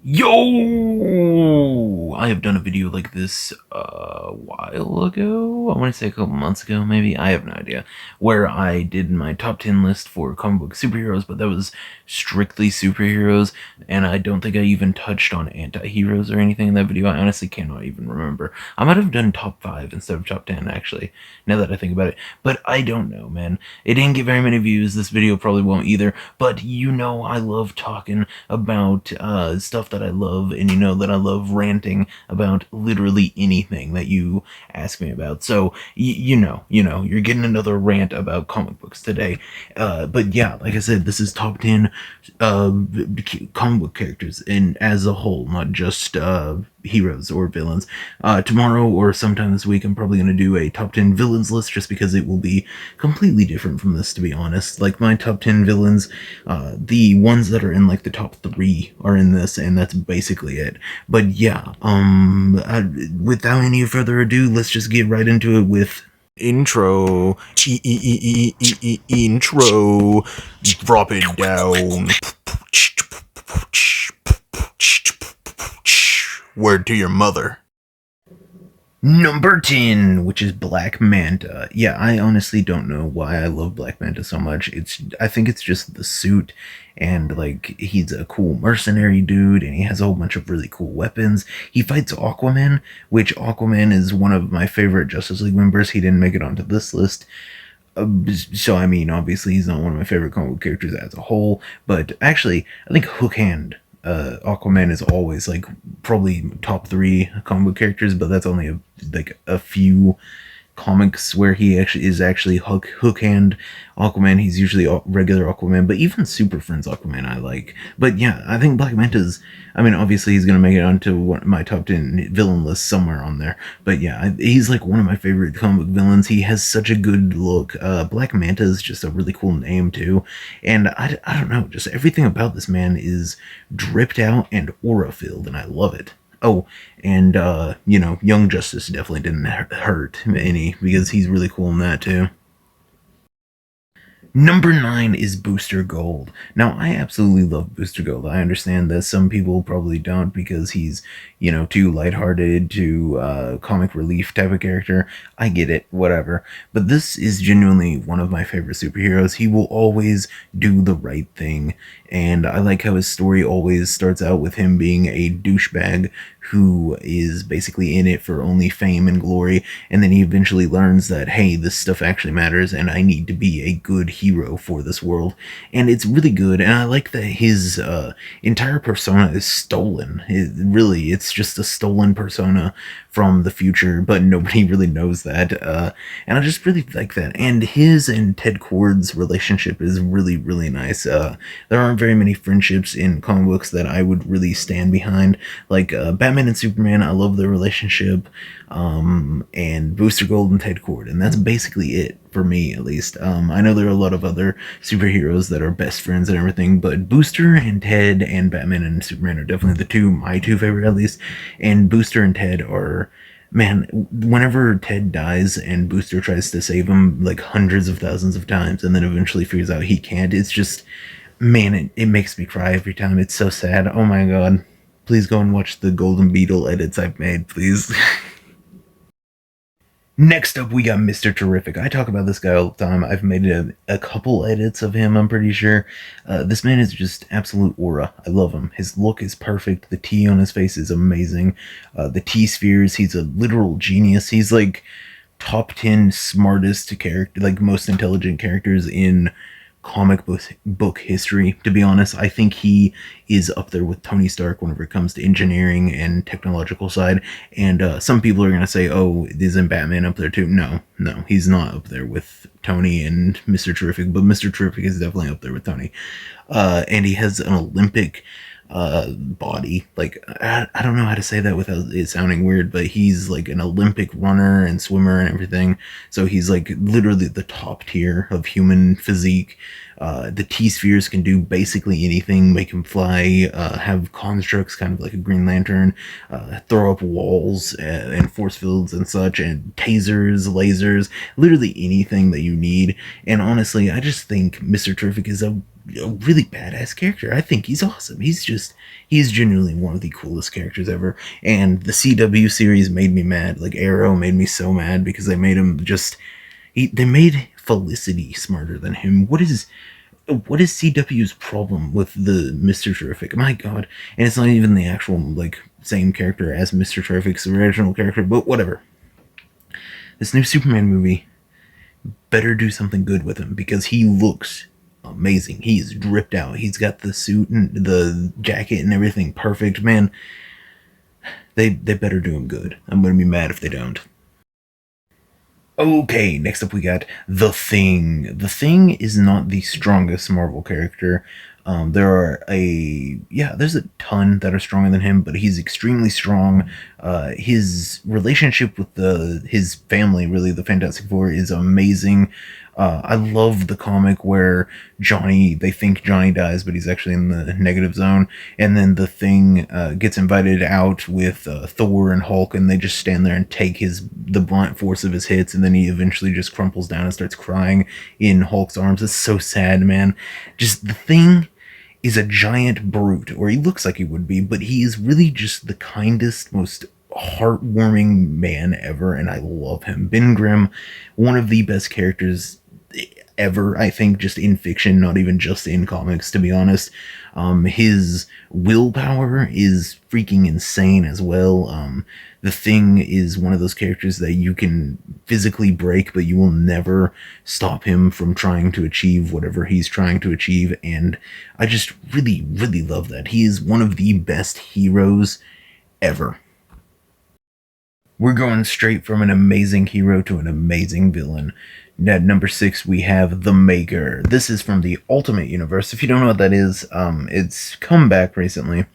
Yo! I have done a video like this a while ago. I want to say a couple months ago, maybe. I have no idea. Where I did my top 10 list for comic book superheroes, but that was strictly superheroes, and I don't think I even touched on anti-heroes or anything in that video. I honestly cannot even remember. I might have done top 5 instead of top 10, actually, now that I think about it. But I don't know, man. It didn't get very many views. This video probably won't either. But you know I love talking about stuff that I love, and you know that I love ranting about literally anything that you ask me about. So you know, you're getting another rant about comic books today. But yeah, like I said, this is top 10 comic book characters, and as a whole, not just heroes or villains. Tomorrow or sometime this week, I'm probably going to do a top 10 villains list just because it will be completely different from this, to be honest. Like, my top 10 villains, the ones that are in like the top 3 are in this, and that's basically it. But yeah, without any further ado, let's just get right into it with intro. Intro. Drop it down. Word to your mother. Number 10, which is Black Manta. Yeah, I honestly don't know why I love Black Manta so much. I think it's just the suit, and like, he's a cool mercenary dude, and he has a whole bunch of really cool weapons. He fights Aquaman, which Aquaman is one of my favorite Justice League members. He didn't make it onto this list. So I mean, obviously he's not one of my favorite comic book characters as a whole, but actually I think Hook Hand Aquaman is always like probably top 3 comic book characters, but that's only a few comics where he actually is hook hand Aquaman. He's usually regular Aquaman, but even Super Friends Aquaman I like. But yeah, I think Black Manta's, I mean, obviously he's gonna make it onto my top 10 villain list somewhere on there. But yeah, he's like one of my favorite comic book villains. He has such a good look. Black Manta is just a really cool name too, and I don't know, just everything about this man is dripped out and aura filled, and I love it. Oh, and Young Justice definitely didn't hurt any, because he's really cool in that too. Number 9 is Booster Gold. Now, I absolutely love Booster Gold. I understand that some people probably don't, because he's, too lighthearted, too comic relief type of character. I get it, whatever. But this is genuinely one of my favorite superheroes. He will always do the right thing, and I like how his story always starts out with him being a douchebag who is basically in it for only fame and glory, and then he eventually learns that, hey, this stuff actually matters, and I need to be a good hero for this world. And it's really good, and I like that his entire persona is stolen. It's just a stolen persona from the future, but nobody really knows that, and I just really like that. And his and Ted Kord's relationship is really, really nice. There aren't very many friendships in comic books that I would really stand behind, like Batman and Superman. I love their relationship, and Booster Gold and Ted Kord, and that's basically it for me, at least. I know there are a lot of other superheroes that are best friends and everything, but Booster and Ted and Batman and Superman are definitely my two favorite, at least. And Booster and Ted are, man, whenever Ted dies and Booster tries to save him like hundreds of thousands of times, and then eventually figures out he can't, it's just, man, it makes me cry every time. It's so sad. Oh my god. Please go and watch the Golden Beetle edits I've made, please. Next up, we got Mr. Terrific. I talk about this guy all the time. I've made a couple edits of him, I'm pretty sure. This man is just absolute aura. I love him. His look is perfect. The T on his face is amazing. The T-spheres, he's a literal genius. He's like top 10 smartest character, like most intelligent characters in comic book history, to be honest. I think he is up there with Tony Stark whenever it comes to engineering and technological side. And some people are going to say, oh, isn't Batman up there too? No, he's not up there with Tony and Mr. Terrific, but Mr. Terrific is definitely up there with Tony. And he has an Olympic body. Like, I don't know how to say that without it sounding weird, but he's like an Olympic runner and swimmer and everything. So he's like literally the top tier of human physique. The T-spheres can do basically anything, make him fly, have constructs kind of like a Green Lantern, throw up walls and force fields and such, and tasers, lasers, literally anything that you need. And honestly, I just think Mr. Terrific is a a really badass character. I think he's awesome. He's genuinely one of the coolest characters ever. And the CW series made me mad. Like Arrow made me so mad because they made him just they made Felicity smarter than him. What is CW's problem with the Mr. Terrific? My God. And it's not even the actual like same character as Mr. Terrific's original character, but whatever. This new Superman movie better do something good with him because he looks amazing. He's dripped out. He's got the suit and the jacket and everything perfect. Man, they better do him good. I'm gonna be mad if they don't. Okay, next up we got The Thing. The Thing is not the strongest Marvel character. There are there's a ton that are stronger than him, but he's extremely strong. His relationship with his family, really, the Fantastic Four, is amazing. I love the comic where they think Johnny dies, but he's actually in the negative zone. And then the Thing gets invited out with Thor and Hulk, and they just stand there and take the blunt force of his hits. And then he eventually just crumples down and starts crying in Hulk's arms. It's so sad, man. Just the Thing is a giant brute, or he looks like he would be, but he is really just the kindest, most heartwarming man ever, and I love him. Ben Grimm, one of the best characters ever, I think, just in fiction, not even just in comics, to be honest. His willpower is freaking insane as well. The Thing is one of those characters that you can physically break, but you will never stop him from trying to achieve whatever he's trying to achieve, and I just really, really love that. He is one of the best heroes ever. We're going straight from an amazing hero to an amazing villain. At number 6, we have The Maker. This is from the Ultimate Universe. If you don't know what that is, it's come back recently.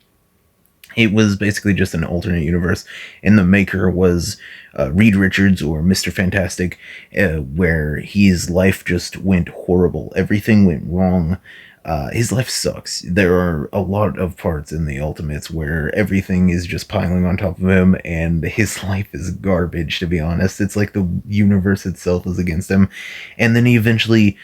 It was basically just an alternate universe, and The Maker was Reed Richards, or Mr. Fantastic, where his life just went horrible. Everything went wrong. His life sucks. There are a lot of parts in the Ultimates where everything is just piling on top of him, and his life is garbage, to be honest. It's like the universe itself is against him. And then he eventually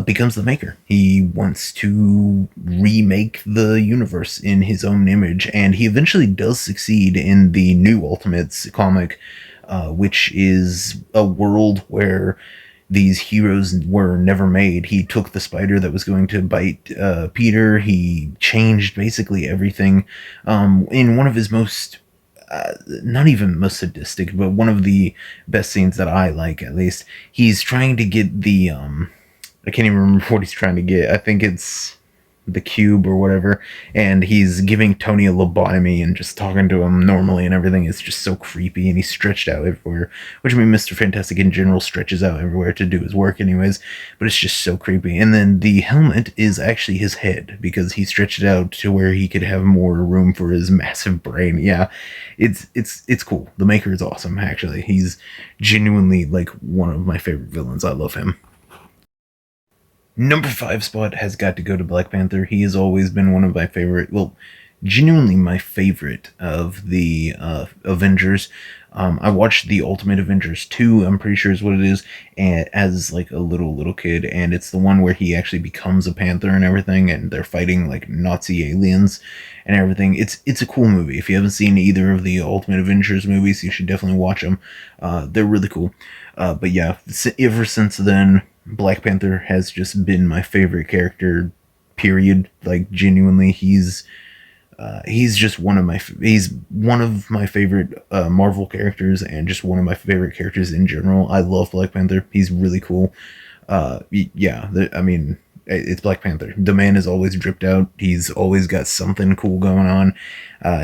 becomes the Maker. He wants to remake the universe in his own image, and he eventually does succeed in the new Ultimates comic, which is a world where these heroes were never made. He took the spider that was going to bite Peter. He changed basically everything. In one of his not even most sadistic, but one of the best scenes that I like, at least, he's trying to get I can't even remember what he's trying to get. I think it's the cube or whatever, and he's giving Tony a lobotomy and just talking to him normally and everything. It's just so creepy, and he's stretched out everywhere, which, I mean, Mr. Fantastic in general stretches out everywhere to do his work anyways, but it's just so creepy. And then the helmet is actually his head, because he stretched it out to where he could have more room for his massive brain. Yeah, it's cool. The Maker is awesome, actually. He's genuinely like one of my favorite villains. I love him. Number 5 spot has got to go to Black Panther. He has always been one of my favorite, well, genuinely my favorite of the Avengers. I watched the Ultimate Avengers 2, I'm pretty sure is what it is, and as like a little kid, and it's the one where he actually becomes a panther and everything, and they're fighting like Nazi aliens and everything. It's a cool movie. If you haven't seen either of the Ultimate Avengers movies, you should definitely watch them. They're really cool. But yeah, ever since then, Black Panther has just been my favorite character, period. Like, genuinely, he's just he's one of my favorite Marvel characters, and just one of my favorite characters in general. I love Black Panther. He's really cool. I mean, it's Black Panther. The man is always dripped out. He's always got something cool going on.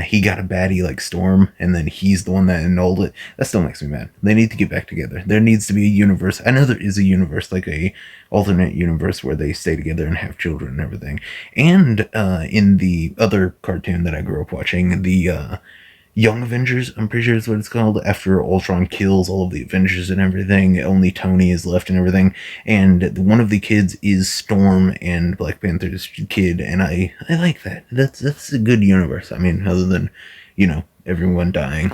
He got a baddie like Storm, and then he's the one that annulled it. That still makes me mad. They need to get back together. There needs to be a universe. I know there is a universe, like a alternate universe where they stay together and have children and everything. And in the other cartoon that I grew up watching, the Young Avengers, I'm pretty sure is what it's called, after Ultron kills all of the Avengers and everything, only Tony is left and everything, and one of the kids is Storm and Black Panther's kid, and I like that. That's a good universe. I mean, other than, everyone dying.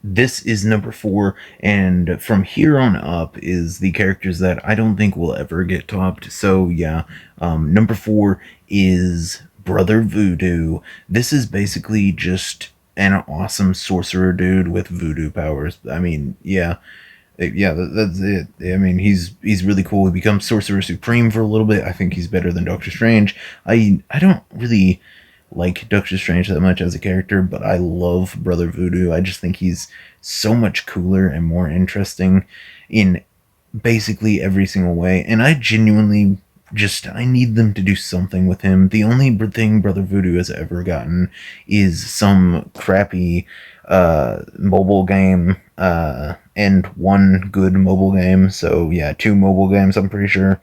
This is number four, and from here on up is the characters that I don't think will ever get topped. So yeah, number four is Brother Voodoo. This is basically just an awesome sorcerer dude with voodoo powers. I mean, yeah, yeah, that's it. I mean, he's really cool. He becomes Sorcerer Supreme for a little bit. I think he's better than Doctor Strange. I don't really like Doctor Strange that much as a character, but I love Brother Voodoo. I just think he's so much cooler and more interesting in basically every single way. And I genuinely just I need them to do something with him. The only thing Brother Voodoo has ever gotten is some crappy mobile game and one good mobile game. So yeah, two mobile games I'm pretty sure.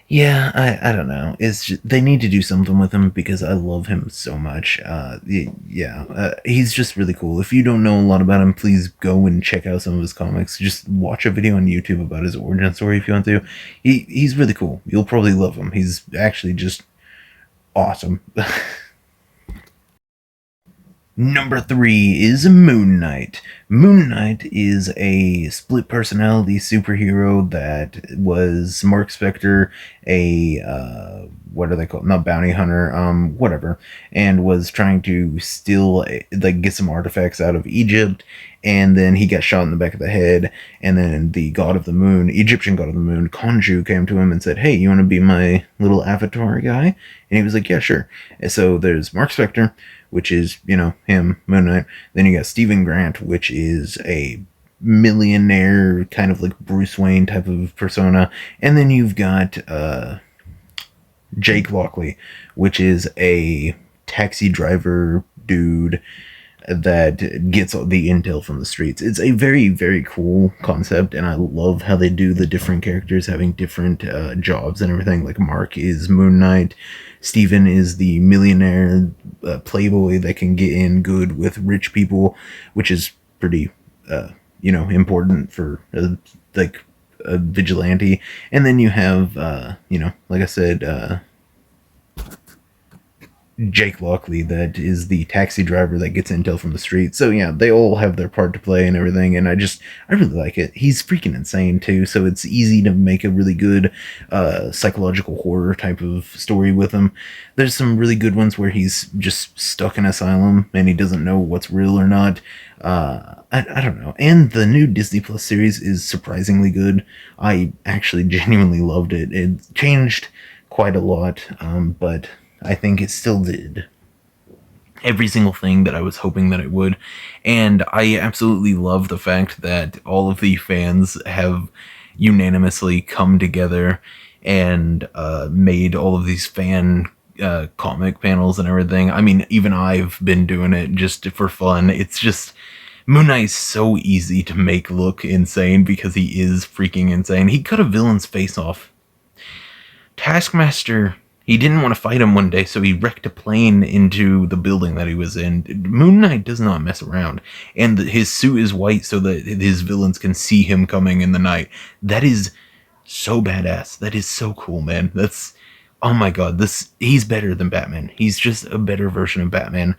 Yeah, I don't know. It's just, they need to do something with him because I love him so much. Yeah, he's just really cool. If you don't know a lot about him, please go and check out some of his comics. Just watch a video on YouTube about his origin story if you want to. He's really cool. You'll probably love him. He's actually just awesome. Number three is Moon Knight. Moon Knight is a split personality superhero that was Mark Spector, a what are they called? Not bounty hunter, whatever, and was trying to steal like get some artifacts out of Egypt, and then he got shot in the back of the head, and then the god of the moon, Egyptian god of the moon, Khonshu, came to him and said, "Hey, you want to be my little avatar guy?" And he was like, "Yeah, sure." And so there's Mark Spector, which is, you know, him, Moon Knight. Then you got Stephen Grant, which is a millionaire, kind of like Bruce Wayne type of persona. And then you've got Jake Lockley, which is a taxi driver dude that gets the intel from the streets. It's a very, very cool concept, and I love how they do the different characters having different jobs and everything. Like Mark is Moon Knight, Steven is the millionaire playboy that can get in good with rich people, which is pretty, important for like a vigilante. And then you have, like I said, Jake Lockley, that is the taxi driver that gets intel from the street. So yeah, they all have their part to play and everything, and I really like it. He's freaking insane too, so it's easy to make a really good psychological horror type of story with him. There's some really good ones where he's just stuck in asylum and he doesn't know what's real or not. I don't know. And the new Disney Plus series is surprisingly good. I actually genuinely loved it. It changed quite a lot, but I think it still did every single thing that I was hoping that it would. And I absolutely love the fact that all of the fans have unanimously come together and made all of these fan comic panels and everything. I mean, even I've been doing it just for fun. It's just. Moon Knight's so easy to make look insane because he is freaking insane. He cut a villain's face off. Taskmaster, he didn't want to fight him one day, so he wrecked a plane into the building that he was in. Moon Knight does not mess around, and his suit is white so that his villains can see him coming in the night. That is so badass. That is so cool, man. That's, oh my god, he's better than Batman. He's just a better version of Batman,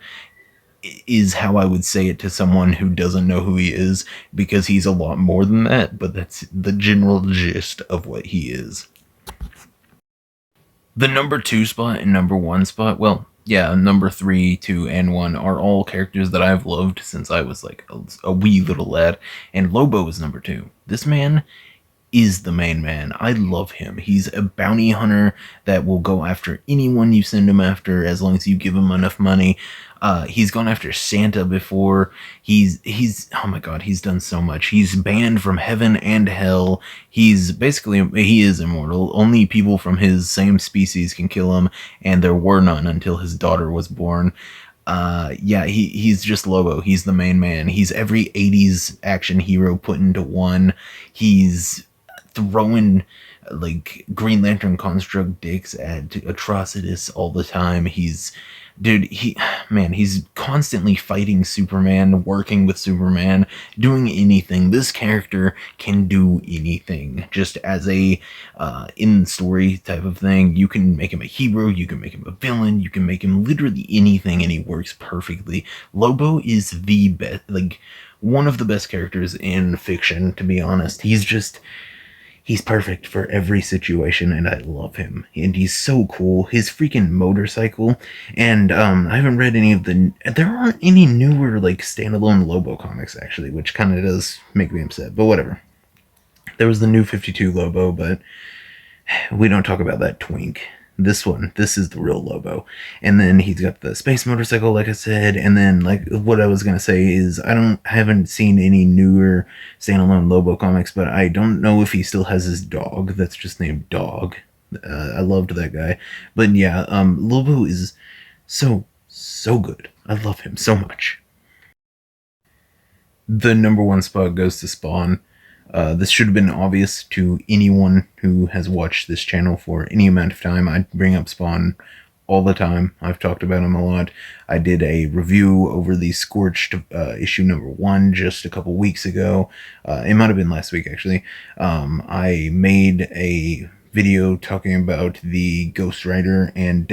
is how I would say it to someone who doesn't know who he is, because he's a lot more than that, but that's the general gist of what he is. The number two spot and number one spot, well, yeah, number three, two, and one are all characters that I've loved since I was like a wee little lad, and Lobo is number two. This man is the main man. I love him. He's a bounty hunter that will go after anyone you send him after as long as you give him enough money. He's gone after Santa before. He's oh my god, he's done so much. He's banned from heaven and hell. He is immortal. Only people from his same species can kill him, and there were none until his daughter was born. Yeah, he's just Lobo. He's the main man. He's every 80s action hero put into one. He's throwing like Green Lantern construct dicks at Atrocitus all the time. He's constantly fighting Superman, working with Superman, doing anything. This character can do anything. Just as a in story type of thing, you can make him a hero, you can make him a villain, you can make him literally anything, and he works perfectly. Lobo is the best, like one of the best characters in fiction, to be honest. He's perfect for every situation, and I love him. And he's so cool. His freaking motorcycle, and I haven't read any of the. There aren't any newer like standalone Lobo comics actually, which kind of does make me upset. But whatever. There was the new 52 Lobo, but we don't talk about that twink. This is the real Lobo. And then he's got the space motorcycle, like I said. And then, like, what I was gonna say is, I haven't seen any newer standalone Lobo comics, but I don't know if he still has his dog that's just named Dog. I loved that guy. But yeah, Lobo is so good. I love him so much. The number one spot goes to Spawn. This should have been obvious to anyone who has watched this channel for any amount of time. I bring up Spawn all the time. I've talked about him a lot. I did a review over the Scorched issue number 1 just a couple weeks ago. It might have been last week, actually. I made a video talking about the Ghost Rider and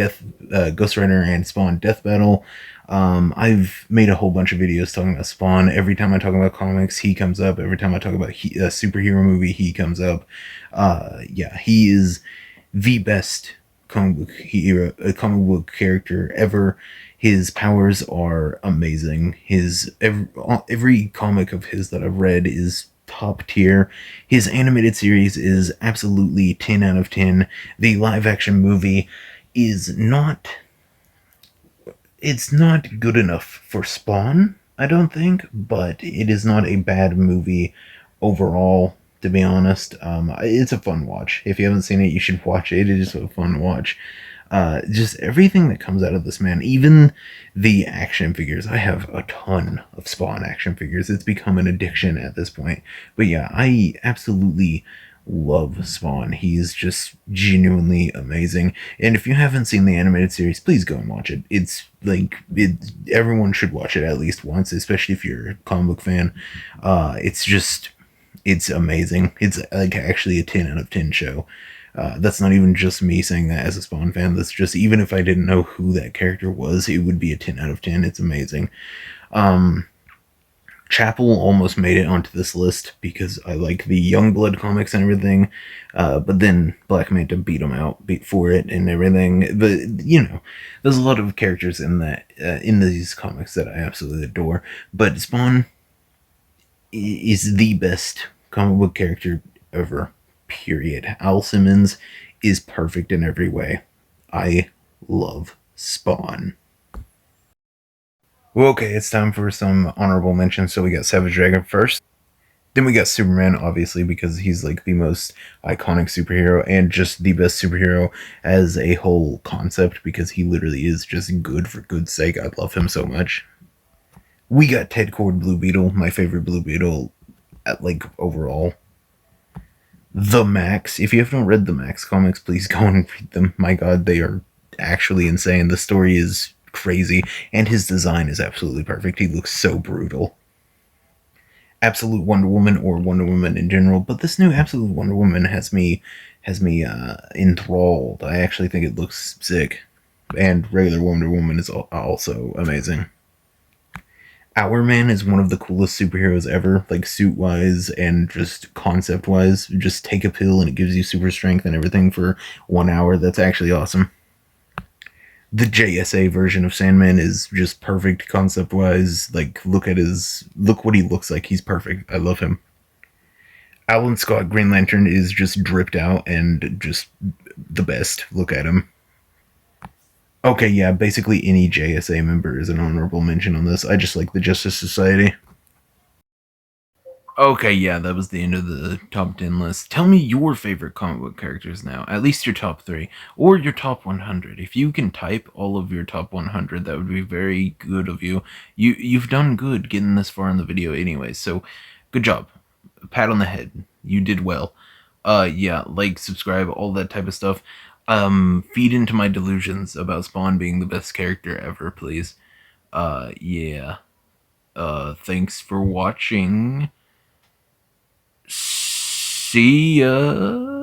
Spawn death battle. I've made a whole bunch of videos talking about Spawn. Every time I talk about comics, he comes up. Every time I talk about a superhero movie, he comes up. Yeah, he is the best comic book character ever. His powers are amazing. Every comic of his that I've read is top tier. His animated series is absolutely 10 out of 10. The live action movie is not good enough for Spawn, I don't think, but it is not a bad movie overall, to be honest. It's a fun watch. If you haven't seen it, you should watch it. It is a fun watch. Just everything that comes out of this man, even the action figures. I have a ton of Spawn action figures. It's become an addiction at this point. But yeah, I absolutely love Spawn. He's just genuinely amazing. And if you haven't seen the animated series, please go and watch it. Everyone should watch it at least once, especially if you're a comic book fan. It's amazing. It's like actually a 10 out of 10 show. That's not even just me saying that as a Spawn fan. That's just, even if I didn't know who that character was, it would be a 10 out of 10. It's amazing. Chapel almost made it onto this list because I like the Youngblood comics and everything, but then Black Manta beat him out, for it and everything. But there's a lot of characters in these comics that I absolutely adore. But Spawn is the best comic book character ever. Period. Al Simmons is perfect in every way. I love Spawn. Well, okay, it's time for some honorable mentions. So we got Savage Dragon first. Then we got Superman, obviously, because he's like the most iconic superhero and just the best superhero as a whole concept, because he literally is just good for good's sake. I love him so much. We got Ted Kord Blue Beetle, my favorite Blue Beetle, overall. The Max. If you haven't read the Max comics, please go and read them. My god, they are actually insane. The story is crazy, and his design is absolutely perfect. He looks so brutal. Absolute Wonder Woman, or Wonder Woman in general, but this new Absolute Wonder Woman has me enthralled. I actually think it looks sick, and regular Wonder Woman is also amazing. Hourman is one of the coolest superheroes ever, like suit-wise and just concept-wise. Just take a pill and it gives you super strength and everything for 1 hour. That's actually awesome. The JSA version of Sandman is just perfect concept-wise. Like, look what he looks like. He's perfect. I love him. Alan Scott Green Lantern is just dripped out and just the best. Look at him. Okay, yeah, basically any JSA member is an honorable mention on this. I just like the Justice Society. Okay, yeah, that was the end of the top 10 list. Tell me your favorite comic book characters now. At least your top 3. Or your top 100. If you can type all of your top 100, that would be very good of you. You've done good getting this far in the video anyway, so good job. Pat on the head. You did well. Yeah, like, subscribe, all that type of stuff. Feed into my delusions about Spawn being the best character ever, please. Yeah. Thanks for watching. See ya.